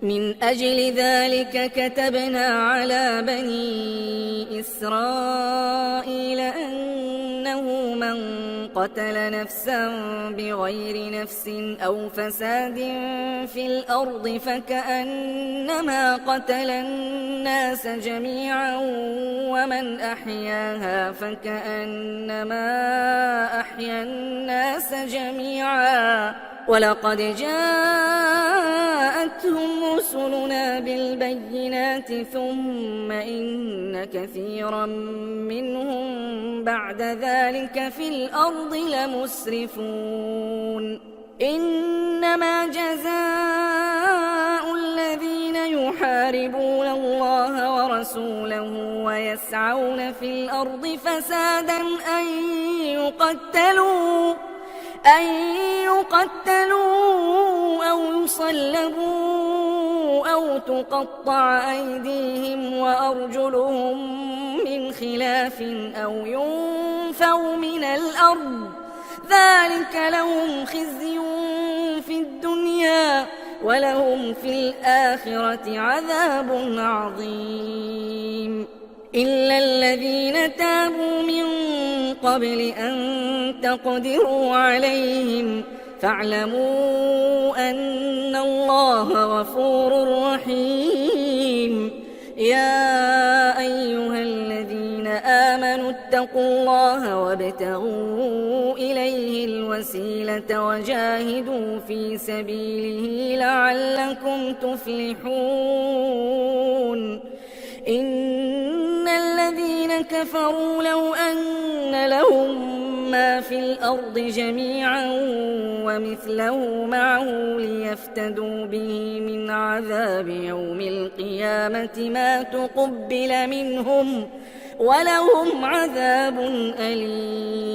من أجل ذلك كتبنا على بني إسرائيل أنه من قتل نفسا بغير نفس أو فساد في الأرض فكأنما قتل الناس جميعا ومن أحياها فكأنما أحيا الناس جميعا ولقد جاءتهم رسلنا بالبينات ثم إن كثيرا منهم بعد ذلك في الأرض لمسرفون إنما جزاء الذين يحاربون الله ورسوله ويسعون في الأرض فسادا أن يقتلوا أو يصلبوا أو تقطع أيديهم وأرجلهم من خلاف أو ينفوا من الأرض ذلك لهم خزي في الدنيا ولهم في الآخرة عذاب عظيم إلا الذين تابوا من قبل أن تقدروا عليهم فاعلموا أن الله غفور رحيم يا أيها الذين آمنوا اتقوا الله وابتغوا إليه الوسيلة وجاهدوا في سبيله لعلكم تفلحون إن الذين كفروا لو أن لهم ما في الأرض جميعا ومثله معه ليفتدوا به من عذاب يوم القيامة ما تقبل منهم ولهم عذاب أليم